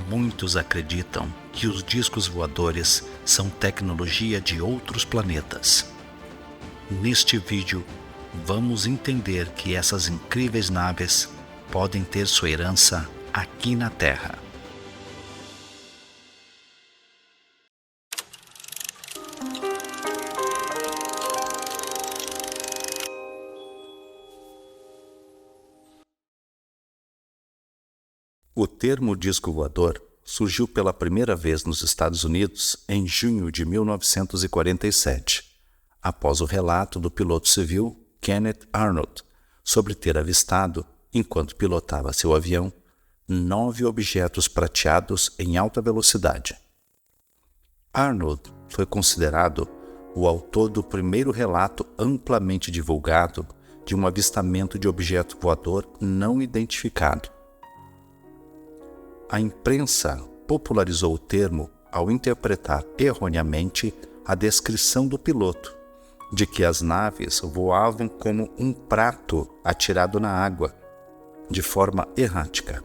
Muitos acreditam que os discos voadores são tecnologia de outros planetas. Neste vídeo, vamos entender que essas incríveis naves podem ter sua herança aqui na Terra. O termo disco voador surgiu pela primeira vez nos Estados Unidos em junho de 1947, após o relato do piloto civil Kenneth Arnold sobre ter avistado, enquanto pilotava seu avião, 9 objetos prateados em alta velocidade. Arnold foi considerado o autor do primeiro relato amplamente divulgado de um avistamento de objeto voador não identificado. A imprensa popularizou o termo ao interpretar erroneamente a descrição do piloto, de que as naves voavam como um prato atirado na água, de forma errática.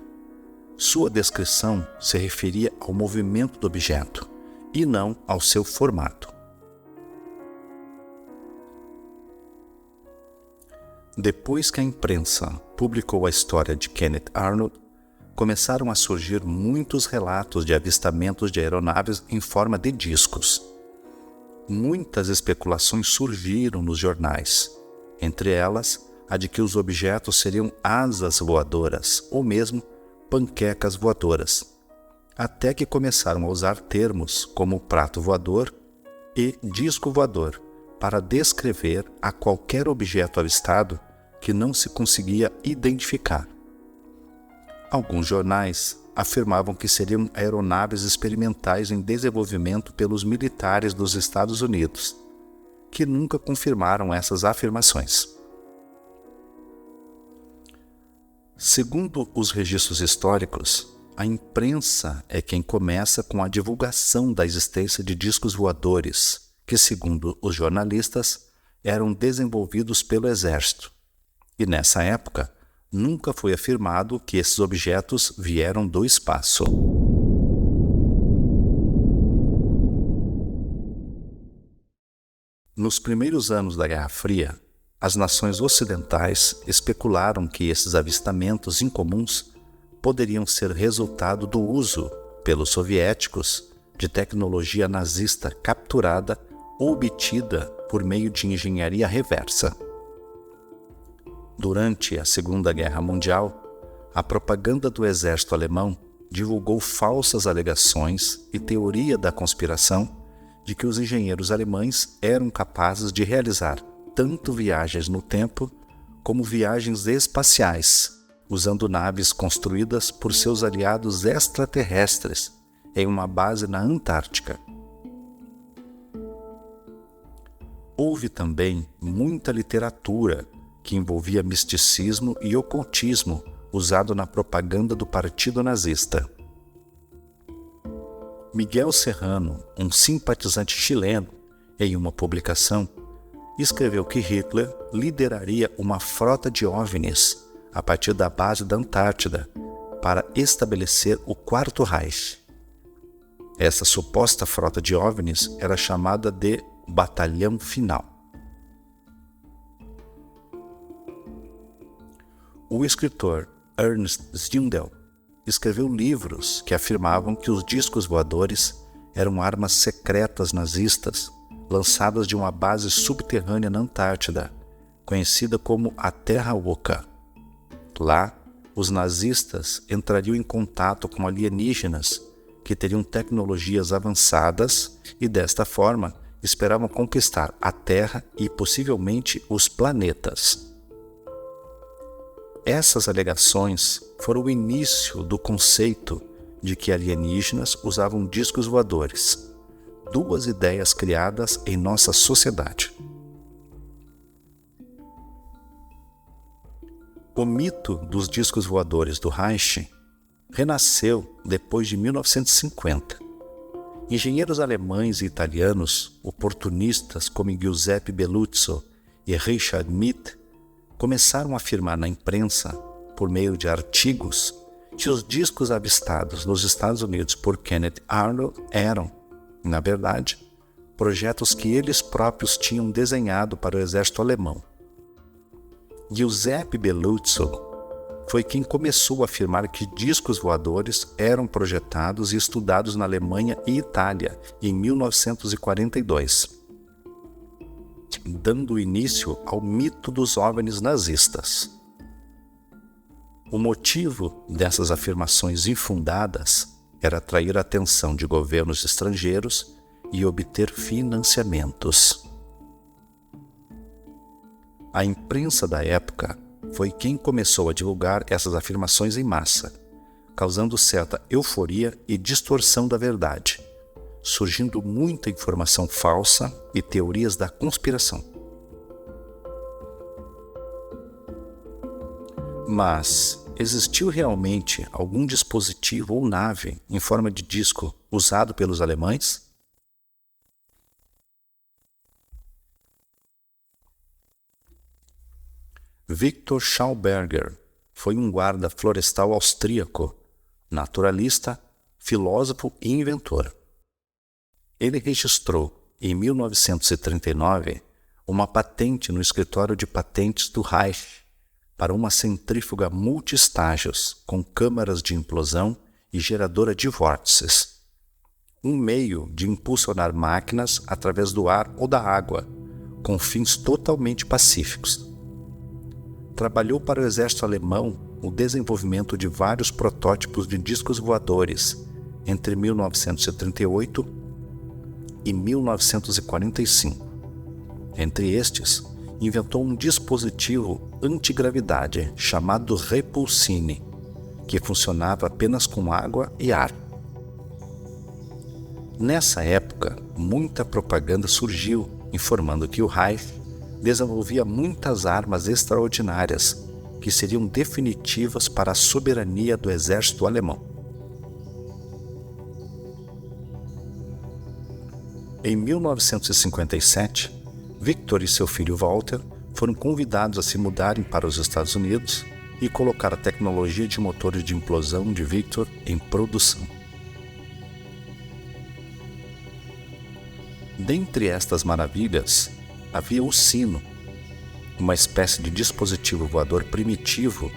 Sua descrição se referia ao movimento do objeto, e não ao seu formato. Depois que a imprensa publicou a história de Kenneth Arnold, começaram a surgir muitos relatos de avistamentos de aeronaves em forma de discos. Muitas especulações surgiram nos jornais, entre elas a de que os objetos seriam asas voadoras ou mesmo panquecas voadoras, até que começaram a usar termos como prato voador e disco voador para descrever a qualquer objeto avistado que não se conseguia identificar. Alguns jornais afirmavam que seriam aeronaves experimentais em desenvolvimento pelos militares dos Estados Unidos, que nunca confirmaram essas afirmações. Segundo os registros históricos, a imprensa é quem começa com a divulgação da existência de discos voadores, que, segundo os jornalistas, eram desenvolvidos pelo Exército. E nessa época, nunca foi afirmado que esses objetos vieram do espaço. Nos primeiros anos da Guerra Fria, as nações ocidentais especularam que esses avistamentos incomuns poderiam ser resultado do uso, pelos soviéticos, de tecnologia nazista capturada ou obtida por meio de engenharia reversa. Durante a Segunda Guerra Mundial, a propaganda do exército alemão divulgou falsas alegações e teoria da conspiração de que os engenheiros alemães eram capazes de realizar tanto viagens no tempo como viagens espaciais, usando naves construídas por seus aliados extraterrestres em uma base na Antártica. Houve também muita literatura que envolvia misticismo e ocultismo usado na propaganda do Partido Nazista. Miguel Serrano, um simpatizante chileno, em uma publicação, escreveu que Hitler lideraria uma frota de OVNIs a partir da base da Antártida para estabelecer o Quarto Reich. Essa suposta frota de OVNIs era chamada de Batalhão Final. O escritor Ernst Zündel escreveu livros que afirmavam que os discos voadores eram armas secretas nazistas lançadas de uma base subterrânea na Antártida, conhecida como a Terra Oca. Lá, os nazistas entrariam em contato com alienígenas que teriam tecnologias avançadas e, desta forma, esperavam conquistar a Terra e, possivelmente, os planetas. Essas alegações foram o início do conceito de que alienígenas usavam discos voadores, duas ideias criadas em nossa sociedade. O mito dos discos voadores do Reich renasceu depois de 1950. Engenheiros alemães e italianos, oportunistas como Giuseppe Belluzzo e Richard Schmidt, começaram a afirmar na imprensa, por meio de artigos, que os discos avistados nos Estados Unidos por Kenneth Arnold eram, na verdade, projetos que eles próprios tinham desenhado para o exército alemão. Giuseppe Belluzzo foi quem começou a afirmar que discos voadores eram projetados e estudados na Alemanha e Itália em 1942, dando início ao mito dos OVNIs nazistas. O motivo dessas afirmações infundadas era atrair a atenção de governos estrangeiros e obter financiamentos. A imprensa da época foi quem começou a divulgar essas afirmações em massa, causando certa euforia e distorção da verdade, surgindo muita informação falsa e teorias da conspiração. Mas existiu realmente algum dispositivo ou nave em forma de disco usado pelos alemães? Victor Schauberger foi um guarda florestal austríaco, naturalista, filósofo e inventor. Ele registrou, em 1939, uma patente no escritório de patentes do Reich para uma centrífuga multi-estágios com câmaras de implosão e geradora de vórtices, um meio de impulsionar máquinas através do ar ou da água, com fins totalmente pacíficos. Trabalhou para o exército alemão o desenvolvimento de vários protótipos de discos voadores entre 1938 e 1945. Entre estes, inventou um dispositivo antigravidade chamado Repulsine, que funcionava apenas com água e ar. Nessa época, muita propaganda surgiu informando que o Reich desenvolvia muitas armas extraordinárias que seriam definitivas para a soberania do exército alemão. Em 1957, Victor e seu filho Walter foram convidados a se mudarem para os Estados Unidos e colocar a tecnologia de motores de implosão de Victor em produção. Dentre estas maravilhas, havia o sino, uma espécie de dispositivo voador primitivo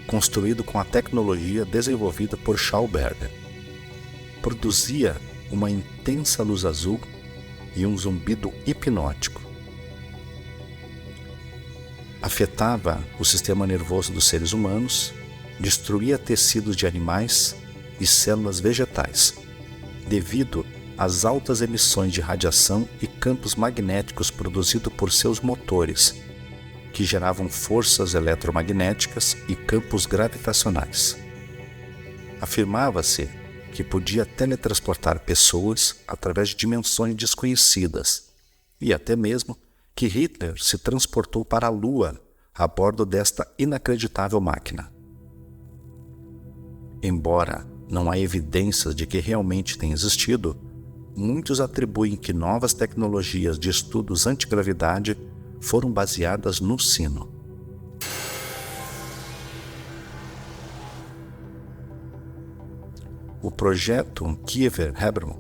construído com a tecnologia desenvolvida por Schauberger. Produzia uma intensa luz azul e um zumbido hipnótico. Afetava o sistema nervoso dos seres humanos, destruía tecidos de animais e células vegetais, devido às altas emissões de radiação e campos magnéticos produzidos por seus motores, que geravam forças eletromagnéticas e campos gravitacionais. Afirmava-se que podia teletransportar pessoas através de dimensões desconhecidas, e até mesmo que Hitler se transportou para a Lua a bordo desta inacreditável máquina. Embora não há evidências de que realmente tenha existido, muitos atribuem que novas tecnologias de estudos antigravidade foram baseadas no sino. O projeto Kiewer-Hebermann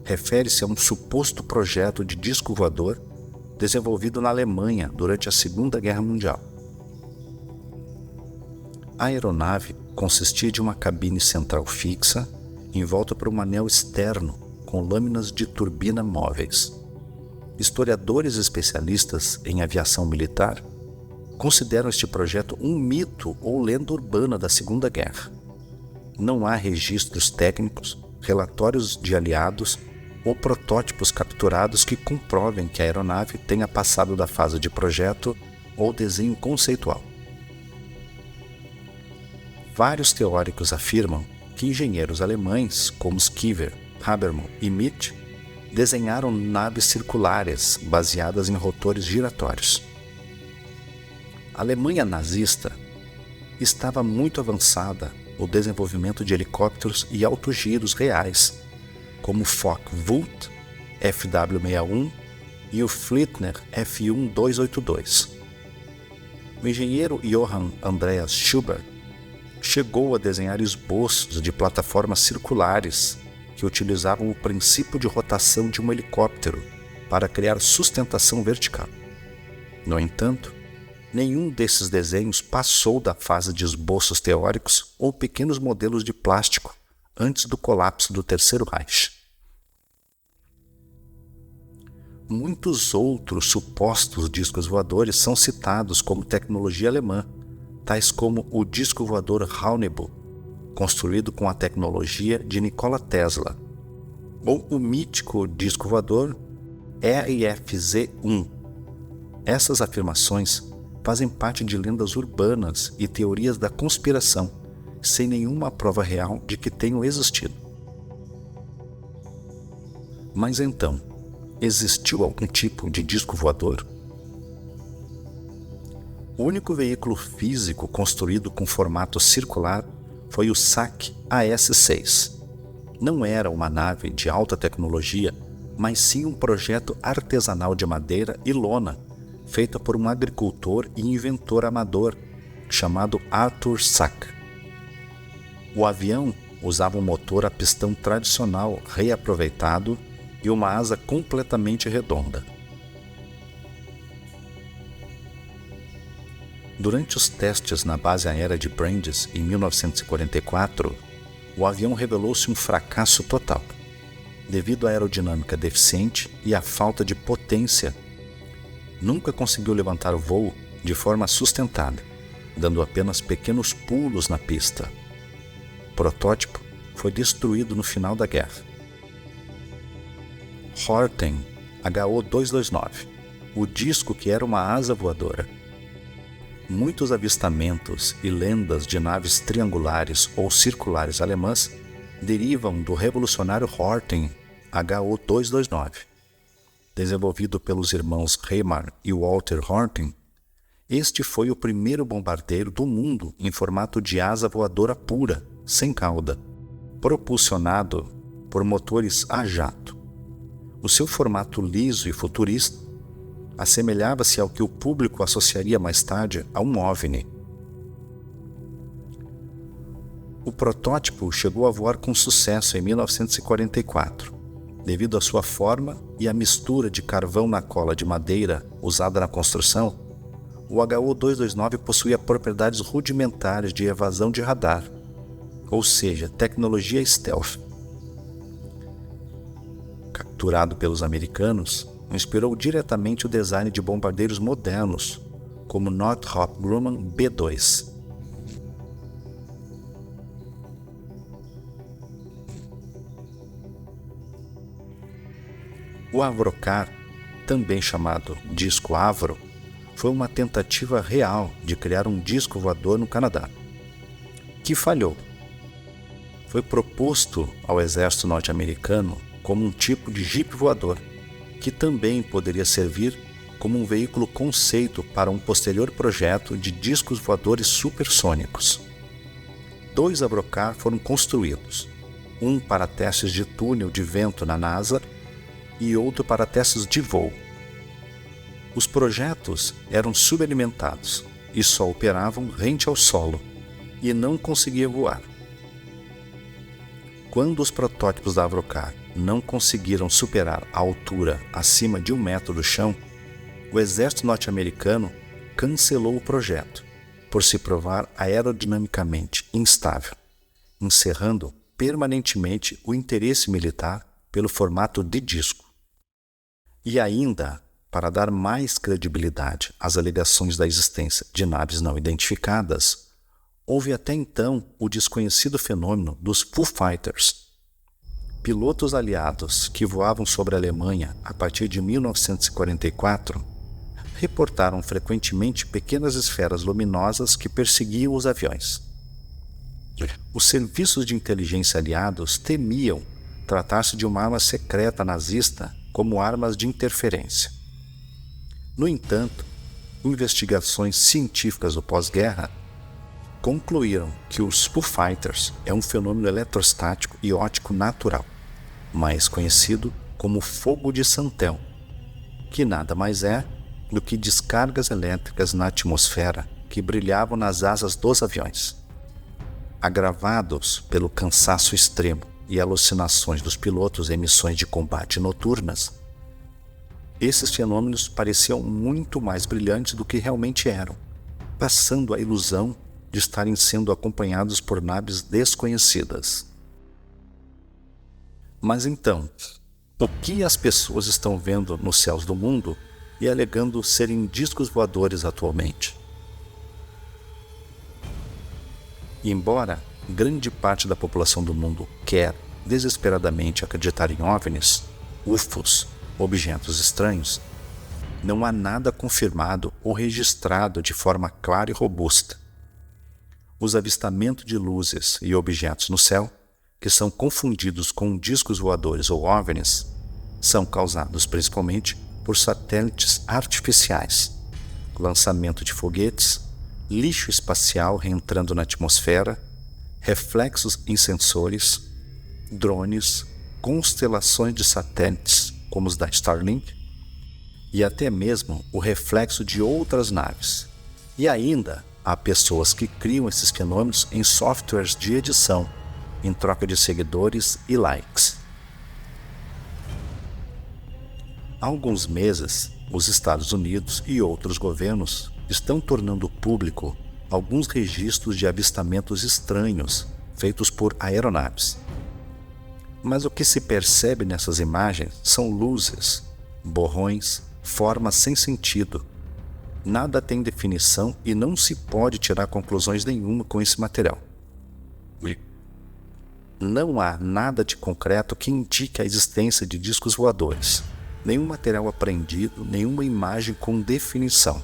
refere-se a um suposto projeto de disco voador desenvolvido na Alemanha durante a Segunda Guerra Mundial. A aeronave consistia de uma cabine central fixa envolta por um anel externo com lâminas de turbina móveis. Historiadores especialistas em aviação militar consideram este projeto um mito ou lenda urbana da Segunda Guerra. Não há registros técnicos, relatórios de aliados ou protótipos capturados que comprovem que a aeronave tenha passado da fase de projeto ou desenho conceitual. Vários teóricos afirmam que engenheiros alemães, como Kiewer, Habermann e Mitt, desenharam naves circulares baseadas em rotores giratórios. A Alemanha nazista estava muito avançada no desenvolvimento de helicópteros e autogiros reais, como o Focke-Wulf FW-61 e o Fliegner F-1282. O engenheiro Johann Andreas Schubert chegou a desenhar esboços de plataformas circulares que utilizavam o princípio de rotação de um helicóptero para criar sustentação vertical. No entanto, nenhum desses desenhos passou da fase de esboços teóricos ou pequenos modelos de plástico antes do colapso do Terceiro Reich. Muitos outros supostos discos voadores são citados como tecnologia alemã, tais como o disco voador Haunebu, construído com a tecnologia de Nikola Tesla, ou o mítico disco voador RFZ-1. Essas afirmações fazem parte de lendas urbanas e teorias da conspiração, sem nenhuma prova real de que tenham existido. Mas então, existiu algum tipo de disco voador? O único veículo físico construído com formato circular foi o SAC AS-6. Não era uma nave de alta tecnologia, mas sim um projeto artesanal de madeira e lona, feita por um agricultor e inventor amador, chamado Arthur Sack. O avião usava um motor a pistão tradicional reaproveitado e uma asa completamente redonda. Durante os testes na base aérea de Brandis em 1944, o avião revelou-se um fracasso total, devido à aerodinâmica deficiente e à falta de potência. Nunca conseguiu levantar o voo de forma sustentada, dando apenas pequenos pulos na pista. O protótipo foi destruído no final da guerra. Horten HO-229, o disco que era uma asa voadora. Muitos avistamentos e lendas de naves triangulares ou circulares alemãs derivam do revolucionário Horten HO-229. Desenvolvido pelos irmãos Reimar e Walter Horten, este foi o primeiro bombardeiro do mundo em formato de asa voadora pura, sem cauda, propulsionado por motores a jato. O seu formato liso e futurista assemelhava-se ao que o público associaria mais tarde a um OVNI. O protótipo chegou a voar com sucesso em 1944, devido à sua forma e à mistura de carvão na cola de madeira usada na construção. O HO-229 possuía propriedades rudimentares de evasão de radar, ou seja, tecnologia stealth. Capturado pelos americanos, inspirou diretamente o design de bombardeiros modernos, como Northrop Grumman B-2. O Avrocar, também chamado disco Avro, foi uma tentativa real de criar um disco voador no Canadá, que falhou. Foi proposto ao exército norte-americano como um tipo de jipe voador, que também poderia servir como um veículo conceito para um posterior projeto de discos voadores supersônicos. 2 Avrocar foram construídos, um para testes de túnel de vento na NASA e outro para testes de voo. Os projetos eram subalimentados e só operavam rente ao solo e não conseguiam voar. Quando os protótipos da Avrocar não conseguiram superar a altura acima de 1 metro do chão, o exército norte-americano cancelou o projeto por se provar aerodinamicamente instável, encerrando permanentemente o interesse militar pelo formato de disco. E ainda, para dar mais credibilidade às alegações da existência de naves não identificadas, houve até então o desconhecido fenômeno dos Foo Fighters. Pilotos aliados que voavam sobre a Alemanha a partir de 1944 reportaram frequentemente pequenas esferas luminosas que perseguiam os aviões. Os serviços de inteligência aliados temiam tratar-se de uma arma secreta nazista como armas de interferência. No entanto, investigações científicas do pós-guerra concluíram que os Foo Fighters é um fenômeno eletrostático e óptico natural, mais conhecido como fogo de Santel, que nada mais é do que descargas elétricas na atmosfera que brilhavam nas asas dos aviões. agravados pelo cansaço extremo e alucinações dos pilotos em missões de combate noturnas, esses fenômenos pareciam muito mais brilhantes do que realmente eram, passando a ilusão de estarem sendo acompanhados por naves desconhecidas. Mas então, o que as pessoas estão vendo nos céus do mundo e alegando serem discos voadores atualmente? E embora grande parte da população do mundo quer desesperadamente acreditar em OVNIs, UFOs, objetos estranhos, não há nada confirmado ou registrado de forma clara e robusta. Os avistamentos de luzes e objetos no céu, que são confundidos com discos voadores ou OVNIs, são causados principalmente por satélites artificiais, lançamento de foguetes, lixo espacial reentrando na atmosfera, reflexos em sensores, drones, constelações de satélites, como os da Starlink, e até mesmo o reflexo de outras naves. E ainda há pessoas que criam esses fenômenos em softwares de edição, em troca de seguidores e likes. Há alguns meses, os Estados Unidos e outros governos estão tornando público alguns registros de avistamentos estranhos feitos por aeronaves. Mas o que se percebe nessas imagens são luzes, borrões, formas sem sentido. Nada tem definição e não se pode tirar conclusões nenhuma com esse material. Não há nada de concreto que indique a existência de discos voadores, nenhum material apreendido, nenhuma imagem com definição.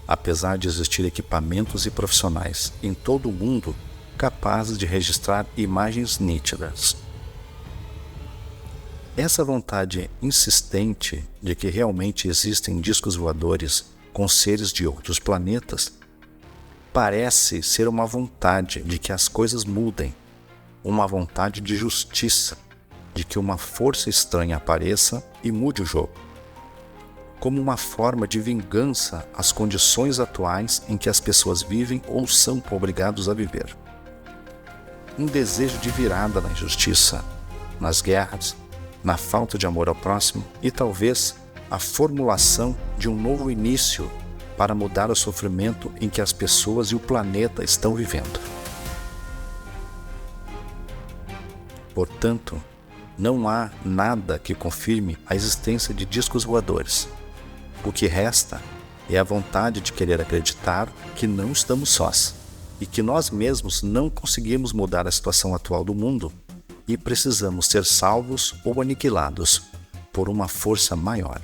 Apesar de existir equipamentos e profissionais em todo o mundo capazes de registrar imagens nítidas. Essa vontade insistente de que realmente existem discos voadores com seres de outros planetas parece ser uma vontade de que as coisas mudem, uma vontade de justiça, de que uma força estranha apareça e mude o jogo, como uma forma de vingança às condições atuais em que as pessoas vivem ou são obrigados a viver. Um desejo de virada na injustiça, nas guerras, na falta de amor ao próximo e talvez a formulação de um novo início para mudar o sofrimento em que as pessoas e o planeta estão vivendo. Portanto, não há nada que confirme a existência de discos voadores. O que resta é a vontade de querer acreditar que não estamos sós e que nós mesmos não conseguimos mudar a situação atual do mundo e precisamos ser salvos ou aniquilados por uma força maior.